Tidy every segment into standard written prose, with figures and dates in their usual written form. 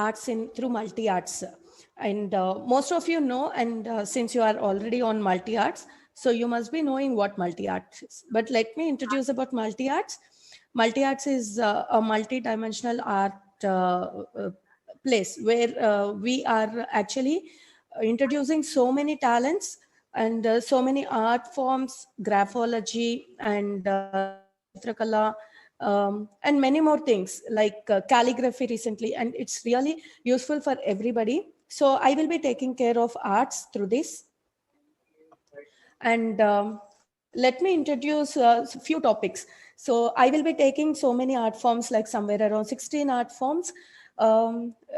arts in through multi-arts. And most of you know, and since you are already on multi-arts, so you must be knowing what multi-arts is. But let me introduce about multi-arts. Multi-arts is a multi-dimensional art place where we are actually introducing so many talents and so many art forms, graphology and chitrakala, and many more things like calligraphy recently, and it's really useful for everybody. So I will be taking care of arts through this. And let me introduce a few topics. So I will be taking so many art forms, like somewhere around 16 art forms,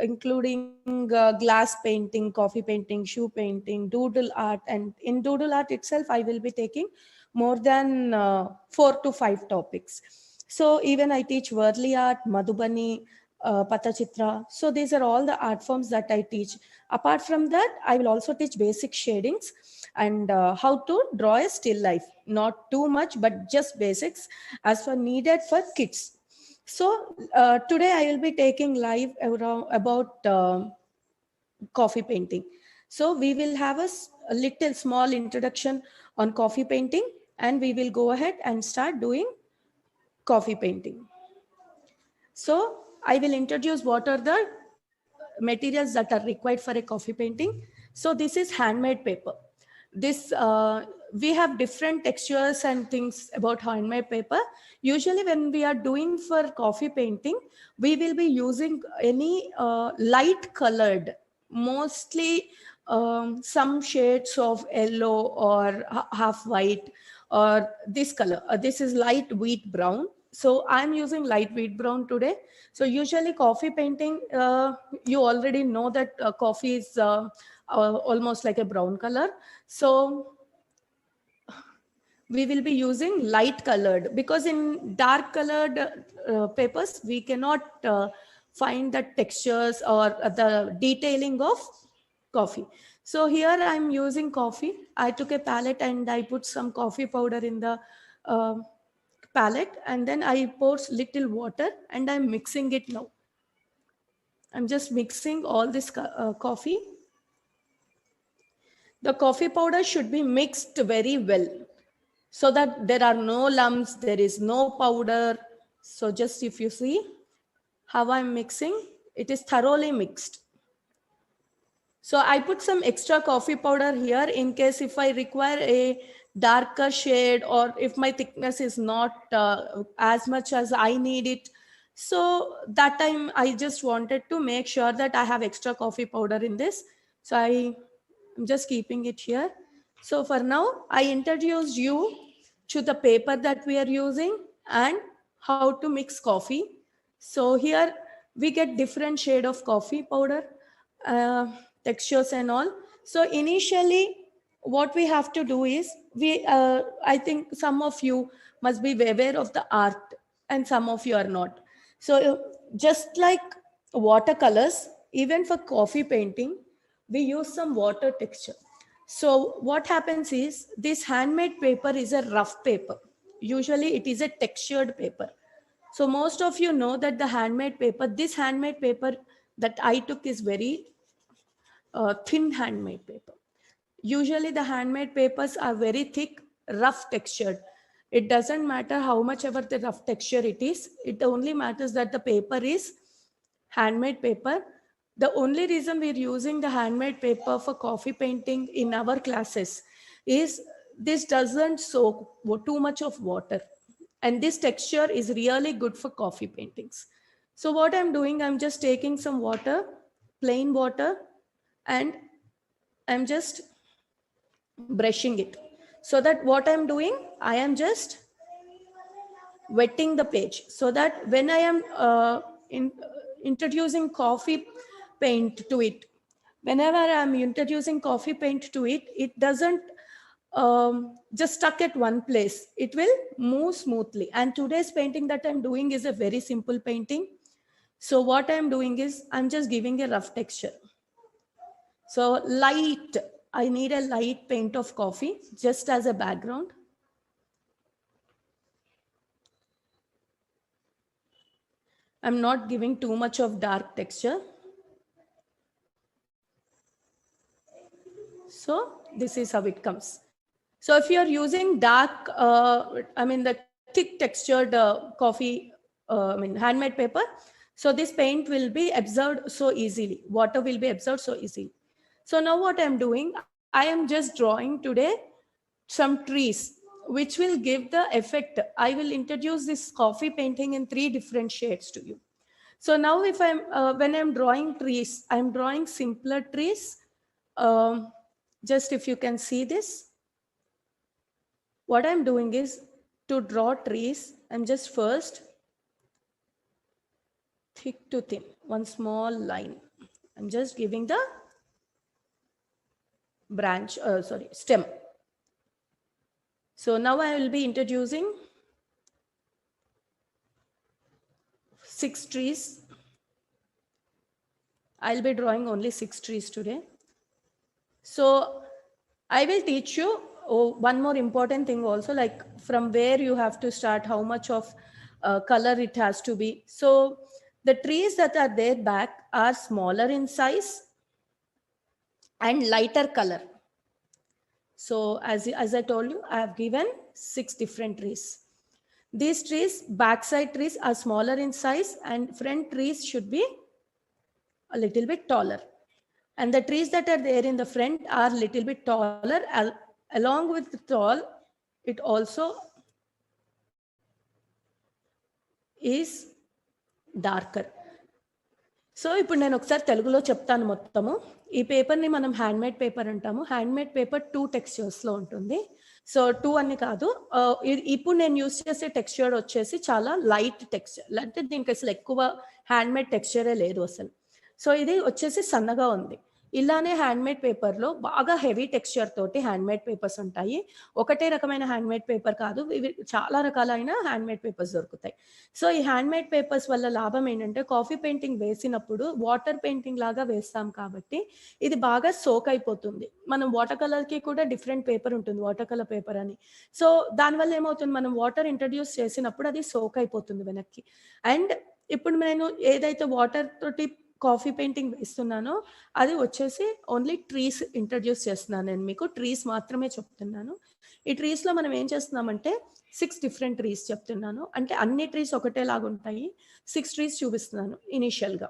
including glass painting, coffee painting, shoe painting, doodle art. And in doodle art itself, I will be taking more than 4 to 5 topics. So even I teach Warli art, Madhubani, Patachitra. So these are all the art forms that I teach. Apart from that, I will also teach basic shadings and how to draw a still life. Not too much, but just basics as for needed for kids. So today I will be taking live around about coffee painting. So we will have a little small introduction on coffee painting, and we will go ahead and start doing coffee painting. So I will introduce what are the materials that are required for a coffee painting. So this is handmade paper. This we have different textures and things about handmade paper. Usually when we are doing for coffee painting, we will be using any light colored, mostly some shades of yellow or half white, or this color. This is light wheat brown. So I'm using light wheat brown today. So usually coffee painting, you already know that coffee is almost like a brown color. So we will be using light colored, because in dark colored papers, we cannot find the textures or the detailing of coffee. So here I'm using coffee. I took a palette and I put some coffee powder in the uh, palette, and then I pour little water and I'm mixing it now. I'm just mixing all this coffee. The coffee powder should be mixed very well so that there are no lumps, there is no powder. So just if you see how I'm mixing, it is thoroughly mixed. So I put some extra coffee powder here in case if I require a darker shade, or if my thickness is not as much as I need it. So that time I just wanted to make sure that I have extra coffee powder in this. So I'm just keeping it here. So for now, I introduced you to the paper that we are using and how to mix coffee. So here we get different shade of coffee powder, uh, textures and all. So initially, what we have to do is I think some of you must be aware of the art, and some of you are not. So just like watercolors, even for coffee painting, we use some water texture. So what happens is, this handmade paper is a rough paper. Usually it is a textured paper. So most of you know that the handmade paper, this handmade paper that I took is very thin handmade paper. Usually the handmade papers are very thick, rough textured. It doesn't matter how much ever the rough texture it is. It only matters that the paper is handmade paper. The only reason we're using the handmade paper for coffee painting in our classes is this doesn't soak too much of water. And this texture is really good for coffee paintings. So what I'm doing, I'm just taking some water, plain water, and I'm just brushing it. So that what I'm doing, I am just wetting the page, so that when I am introducing coffee paint to it, whenever I'm introducing coffee paint to it, it doesn't just stuck at one place. It will move smoothly. And today's painting that I'm doing is a very simple painting. So what I'm doing is I'm just giving a rough texture. So light, I need a light paint of coffee just as a background. I'm not giving too much of dark texture. So this is how it comes. So if you're using dark, the thick textured coffee, handmade paper, so this paint will be absorbed so easily. Water will be absorbed so easily. So now what I'm doing, I am just drawing today some trees, which will give the effect. I will introduce this coffee painting in 3 different shades to you. So now if when I'm drawing trees, I'm drawing simpler trees. Um, just if you can see this, what I'm doing is, to draw trees, I'm just first thick to thin, one small line. I'm just giving the branch, stem. So now I will be introducing 6 trees. I'll be drawing only 6 trees today. So I will teach you one more important thing also, like from where you have to start, how much of color it has to be. So the trees that are there back are smaller in size and lighter color. So as I told you, I have given 6 different trees. These trees, backside trees, are smaller in size, and front trees should be a little bit taller. And the trees that are there in the front are little bit taller. Along with the tall, it also is darker. So ఇప్పుడు నేను ఒకసారి తెలుగులో చెప్తాను మొత్తము. ఈ పేపర్ని మనం handmade paper అంటాము. హ్యాండ్మేడ్ పేపర్ 2 టెక్స్చర్స్లో ఉంటుంది. సో 2 అని కాదు, ఇప్పుడు నేను యూస్ చేసే టెక్స్చర్ వచ్చేసి చాలా లైట్ టెక్స్చర్, అంటే దీనికి అసలు ఎక్కువ హ్యాండ్మేడ్ టెక్స్చరే లేదు అసలు. సో ఇది వచ్చేసి సన్నగా ఉంది. ఇలానే హ్యాండ్మేడ్ పేపర్లో బాగా హెవీ టెక్స్చర్ తోటి హ్యాండ్మేడ్ పేపర్స్ ఉంటాయి. ఒకటే రకమైన హ్యాండ్మేడ్ పేపర్ కాదు, ఇవి చాలా రకాలైన హ్యాండ్మేడ్ పేపర్స్ దొరుకుతాయి. సో ఈ హ్యాండ్మేడ్ పేపర్స్ వల్ల లాభం ఏంటంటే, కాఫీ పెయింటింగ్ వేసినప్పుడు వాటర్ పెయింటింగ్ లాగా వేస్తాం కాబట్టి ఇది బాగా సోక్ అయిపోతుంది. మనం వాటర్ కలర్కి కూడా డిఫరెంట్ పేపర్ ఉంటుంది, వాటర్ కలర్ పేపర్ అని. సో దానివల్ల ఏమవుతుంది, మనం వాటర్ ఇంట్రడ్యూస్ చేసినప్పుడు అది సోక్ అయిపోతుంది వెనక్కి. అండ్ ఇప్పుడు నేను ఏదైతే వాటర్ తోటి కాఫీ పెయింటింగ్ వేస్తున్నానో అది వచ్చేసి ఓన్లీ ట్రీస్ ఇంట్రడ్యూస్ చేస్తున్నాను. నేను మీకు ట్రీస్ మాత్రమే చెప్తున్నాను. ఈ ట్రీస్లో మనం ఏం చేస్తున్నామంటే 6 డిఫరెంట్ ట్రీస్ చెప్తున్నాను. అంటే అన్ని ట్రీస్ ఒకటేలాగా ఉంటాయి. 6 ట్రీస్ చూపిస్తున్నాను ఇనీషియల్గా.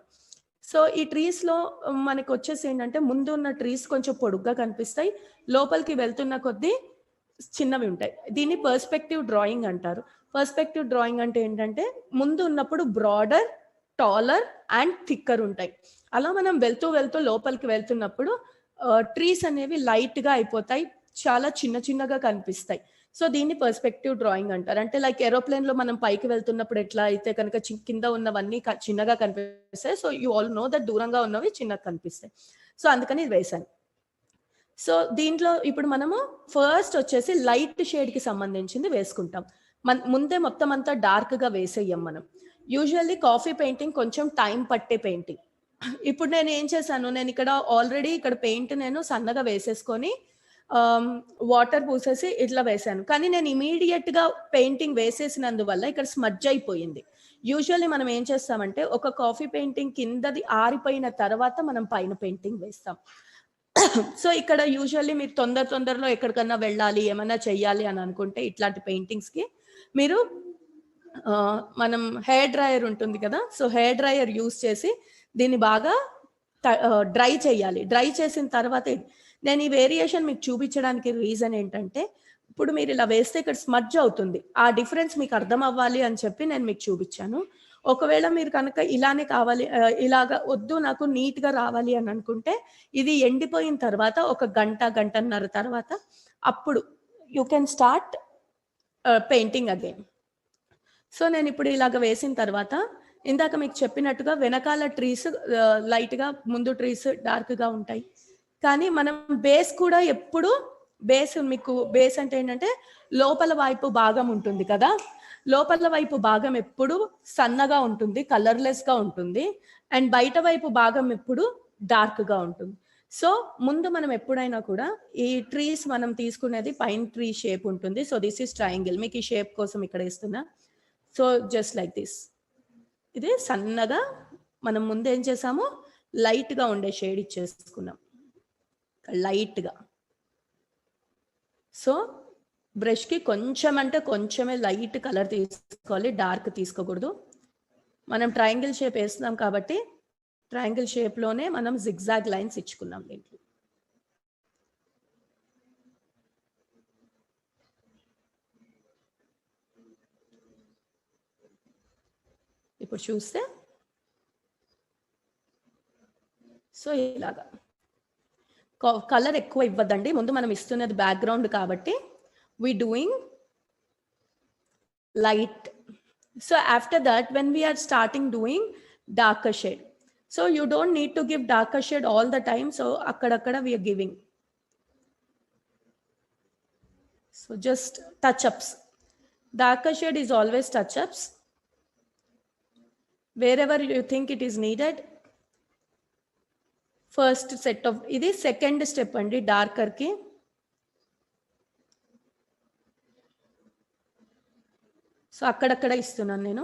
సో ఈ ట్రీస్లో మనకు వచ్చేసి ఏంటంటే, ముందు ఉన్న ట్రీస్ కొంచెం పొడుగ్గా కనిపిస్తాయి, లోపలికి వెళ్తున్న కొద్దీ చిన్నవి ఉంటాయి. దీన్ని పర్స్పెక్టివ్ డ్రాయింగ్ అంటారు. పర్స్పెక్టివ్ డ్రాయింగ్ అంటే ఏంటంటే, ముందు ఉన్నప్పుడు బ్రాడర్, టాలర్ అండ్ థిక్కర్ ఉంటాయి. అలా మనం వెళ్తూ వెళ్తూ లోపలికి వెళ్తున్నప్పుడు ట్రీస్ అనేవి లైట్గా అయిపోతాయి, చాలా చిన్న చిన్నగా కనిపిస్తాయి. సో దీన్ని పర్స్పెక్టివ్ డ్రాయింగ్ అంటారు. అంటే లైక్ ఏరోప్లేన్లో మనం పైకి వెళ్తున్నప్పుడు ఎట్లా అయితే కనుక కింద ఉన్నవన్నీ చిన్నగా కనిపిస్తాయి. So you all know that దూరంగా ఉన్నవి చిన్నగా కనిపిస్తాయి. సో అందుకని ఇది వేశాను. సో దీంట్లో ఇప్పుడు మనము ఫస్ట్ వచ్చేసి లైట్ షేడ్కి సంబంధించింది వేసుకుంటాం. ముందే మొత్తం అంతా డార్క్గా వేసేయం మనం. యూజువల్లీ కాఫీ పెయింటింగ్ కొంచెం టైం పట్టే పెయింటింగ్. ఇప్పుడు నేను ఏం చేశాను, నేను ఇక్కడ ఆల్రెడీ ఇక్కడ పెయింట్ నేను సన్నగా వేసేసుకొని వాటర్ పూసేసి ఇట్లా వేసాను. కానీ నేను ఇమీడియట్గా పెయింటింగ్ వేసేసినందువల్ల ఇక్కడ స్మడ్జ్ అయిపోయింది. యూజువల్లీ మనం ఏం చేస్తామంటే, ఒక కాఫీ పెయింటింగ్ కిందది ఆరిపోయిన తర్వాత మనం పైన పెయింటింగ్ వేస్తాం. సో ఇక్కడ యూజువల్లీ మీరు తొందరలో ఎక్కడికన్నా వెళ్ళాలి, ఏమన్నా చెయ్యాలి అని అనుకుంటే ఇట్లాంటి పెయింటింగ్స్కి మీరు మనం హెయిర్ డ్రైయర్ ఉంటుంది కదా, సో హెయిర్ డ్రైయర్ యూస్ చేసి దీన్ని బాగా డ్రై చేయాలి. డ్రై చేసిన తర్వాత నేను ఈ వేరియేషన్ మీకు చూపించడానికి రీజన్ ఏంటంటే, ఇప్పుడు మీరు ఇలా వేస్తే ఇక్కడ స్మడ్జ్ అవుతుంది. ఆ డిఫరెన్స్ మీకు అర్థం అవ్వాలి అని చెప్పి నేను మీకు చూపించాను. ఒకవేళ మీరు కనుక ఇలానే కావాలి, ఇలాగా వద్దు నాకు నీట్గా రావాలి అని అనుకుంటే, ఇది ఎండిపోయిన తర్వాత ఒక గంటన్నర తర్వాత అప్పుడు you can start painting again. So నేను ఇప్పుడు ఇలాగ వేసిన తర్వాత, ఇందాక మీకు చెప్పినట్టుగా వెనకాల ట్రీస్ లైట్గా, ముందు ట్రీస్ డార్క్గా ఉంటాయి. కానీ మనం బేస్ కూడా ఎప్పుడు మీకు బేస్ అంటే ఏంటంటే లోపల వైపు భాగం ఉంటుంది కదా, లోపల వైపు భాగం ఎప్పుడు సన్నగా ఉంటుంది, కలర్లెస్గా ఉంటుంది. అండ్ బయట వైపు భాగం ఎప్పుడు డార్క్గా ఉంటుంది. సో ముందు మనం ఎప్పుడైనా కూడా ఈ ట్రీస్ మనం తీసుకునేది పైన్ ట్రీ షేప్ ఉంటుంది. So this is triangle. మీకు ఈ షేప్ కోసం ఇక్కడ ఇస్తున్నా. So just like this. ఇది సన్నగా మనం ముందు ఏం చేసాము, లైట్గా ఉండే షేడ్ ఇచ్చేసుకున్నాం, లైట్గా. సో బ్రష్కి కొంచెం అంటే కొంచెమే లైట్ కలర్ తీసుకోవాలి, డార్క్ తీసుకోకూడదు. మనం ట్రయాంగిల్ షేప్ వేస్తున్నాం కాబట్టి ట్రయాంగిల్ షేప్లోనే మనం జిగ్జాగ్ లైన్స్ ఇచ్చుకున్నాం దీంట్లో. ఇప్పుడు చూస్తే సో ఇలాగా కలర్ ఎక్కువ ఇవ్వద్దండి, ముందు మనం ఇస్తున్నది బ్యాక్గ్రౌండ్ కాబట్టి we doing light. So after that when we are starting doing darker shade, so you don't need to give darker shade all the time, so akkadakada we are giving, so just touch ups. Darker shade is always touch ups wherever you think it is needed. First set of ఇది second step అండి darker కి. So అక్కడక్కడ ఇస్తున్నాను నేను.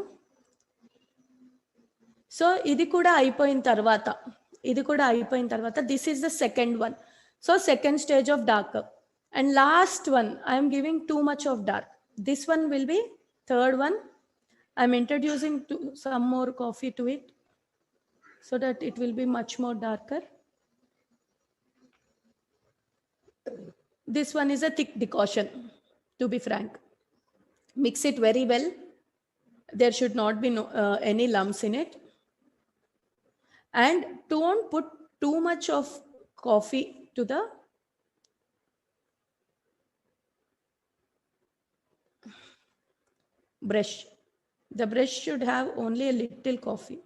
So ఇది కూడా అయిపోయిన తర్వాత this is the second one. So second stage of darker and last one I'm giving too much of dark. This one will be third one. I'm introducing some more coffee to it so that it will be much more darker. This one is a thick decoction, to be frank. Mix it very well. There should not be any lumps in it. And don't put too much of coffee to the brush. The brush should have only a little coffee.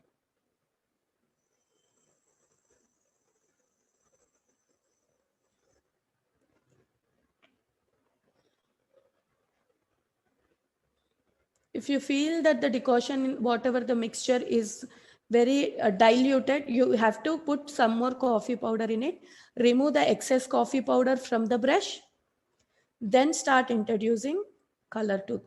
If you feel that the decoction, whatever the mixture is very diluted, you have to put some more coffee powder in it. Remove the excess coffee powder from the brush, then start introducing color to.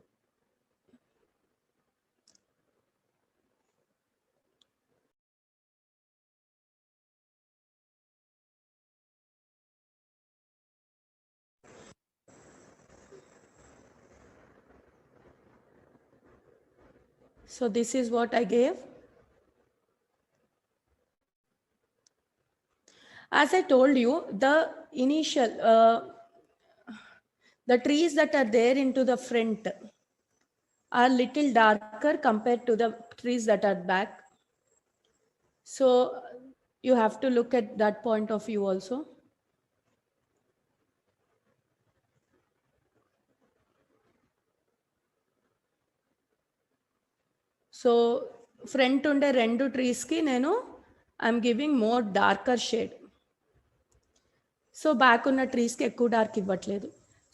So this is what I gave. As I told you, the initial the trees that are there into the front are little darker compared to the trees that are back. So you have to look at that point of view also. So front unde rendu trees ki nenu I'm giving more darker shade. So back ఉన్న ట్రీస్కి ఎక్కువ dark ఇవ్వట్లేదు.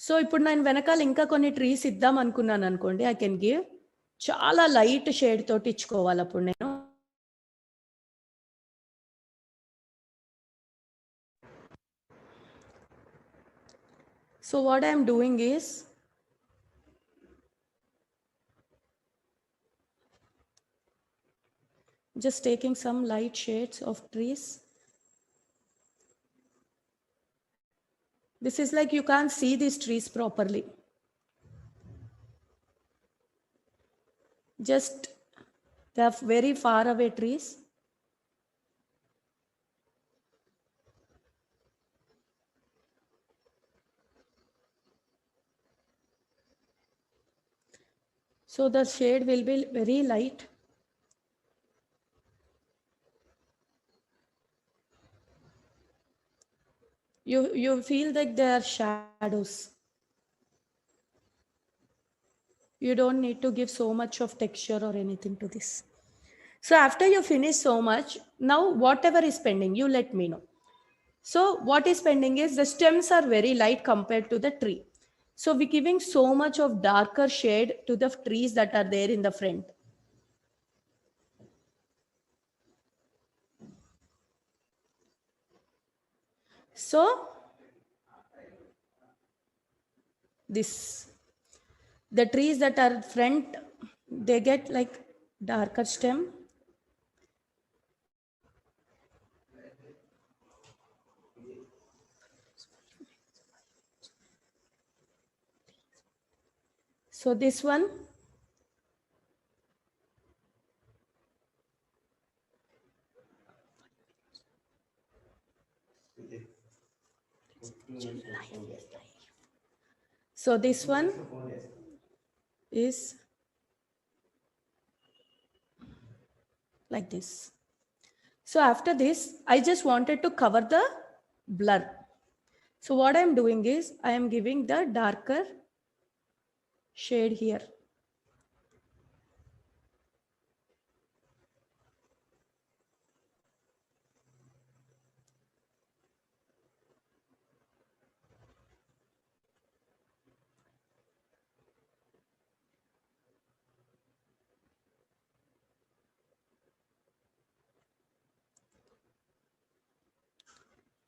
So ఇప్పుడు నేను వెనకాల ఇంకా కొన్ని trees ఇద్దాం అనుకున్నాను అనుకోండి, ఐ కెన్ గివ్ చాలా లైట్ షేడ్ తోటి ఇచ్చుకోవాలి అప్పుడు నేను. So what I'm doing is just taking some light shades of trees. This is like you can't see these trees properly. Just they are very far away trees. So the shade will be very light. You feel like they are shadows. You don't need to give so much of texture or anything to this. So after you finish so much, now whatever is pending, you let me know. So what is pending is the stems are very light compared to the tree. So we're giving so much of darker shade to the trees that are there in the front. So this, the trees that are front, they get like darker stem. So this one, so this one is like this. So after this, I just wanted to cover the blur. So what I'm doing is I am giving the darker shade here.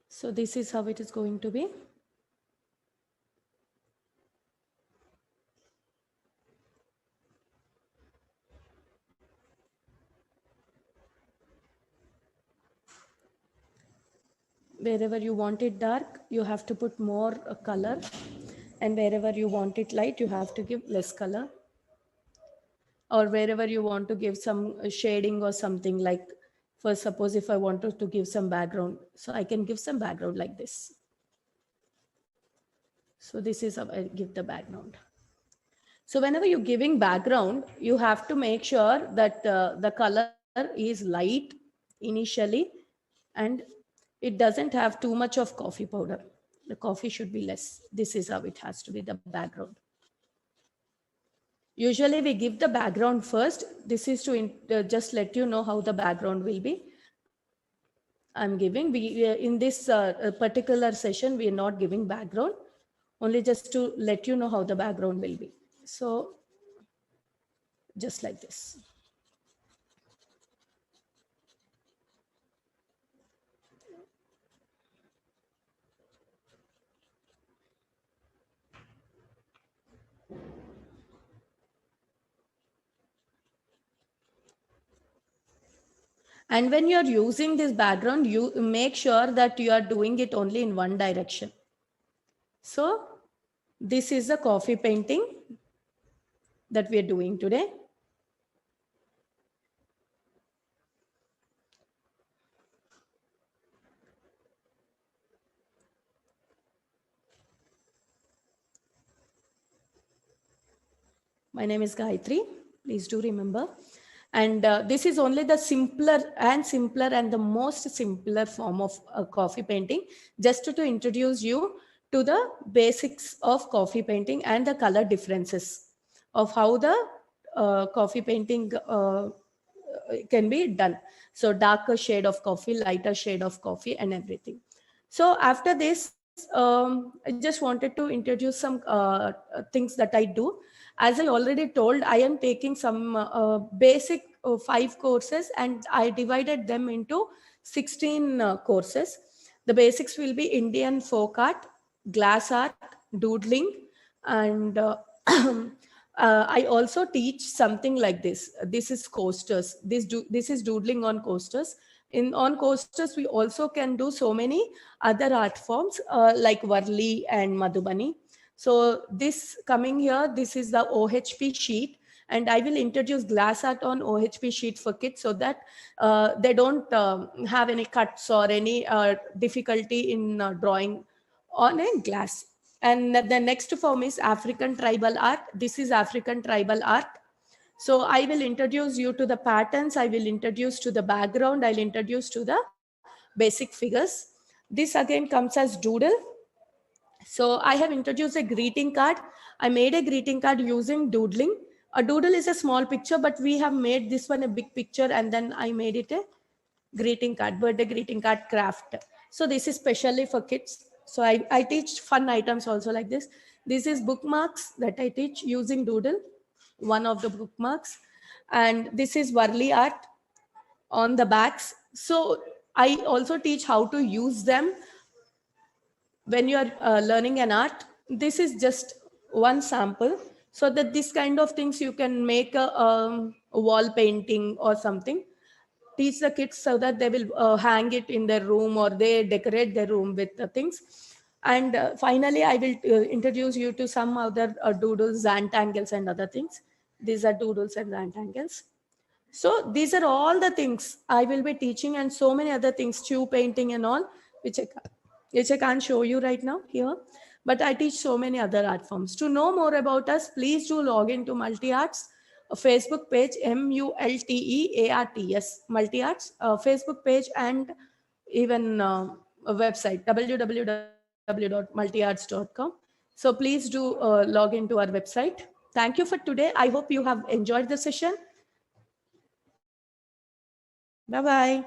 So this is how it is going to be. Wherever you want it dark, you have to put more color, and wherever you want it light, you have to give less color. Or wherever you want to give some shading or something, like for suppose if I wanted to give some background, so I can give some background like this. So this is how I give the background. So whenever you're giving background, you have to make sure that the color is light initially, and it doesn't have too much of coffee powder. The coffee should be less. This is how it has to be, the background. Usually we give the background first. This is to just let you know how the background will be. I'm giving, in this particular session, we are not giving background, only just to let you know how the background will be. So just like this. And when you're using this background, you make sure that you are doing it only in one direction. So this is the coffee painting that we are doing today. My name is Gayatri. Please do remember. And this is only the simpler and the most simpler form of coffee painting, just to introduce you to the basics of coffee painting and the color differences of how the coffee painting can be done. So darker shade of coffee, lighter shade of coffee, and everything. So after this, I just wanted to introduce some things that I do. As I already told, I am taking some basic 5 courses, and I divided them into 16 courses. The basics will be Indian folk art, glass art, doodling, and I also teach something like this. This is coasters. This is doodling on coasters. On coasters, we also can do so many other art forms like Warli and Madhubani. So this coming here, this is the OHP sheet, and I will introduce glass art on OHP sheet for kids, so that they don't have any cuts or any difficulty in drawing on a glass. And the next form is African tribal art. This is African tribal art. So I will introduce you to the patterns. I will introduce to the background. I'll introduce to the basic figures. This again comes as doodle. So I have introduced a greeting card. I made a greeting card using doodling. A doodle is a small picture, but we have made this one a big picture, and then I made it a greeting card, birthday greeting card craft. So this is specially for kids. So I teach fun items also like this. This is bookmarks that I teach using doodle, one of the bookmarks. And this is Warli art on the backs. So I also teach how to use them when you are learning an art. This is just one sample, so that this kind of things you can make a wall painting or something. Teach the kids so that they will hang it in their room, or they decorate their room with the things. And finally, I will introduce you to some other doodles, Xantangles and other things. These are doodles and Xantangles. So these are all the things I will be teaching, and so many other things, tube painting and all, which which I can't show you right now here. But I teach so many other art forms. To know more about us, please do log into Multi Arts, a Facebook page, MULTEARTS, Multi Arts, Facebook page, and even a website, www.multiarts.com. So please do log into our website. Thank you for today. I hope you have enjoyed the session. Bye bye.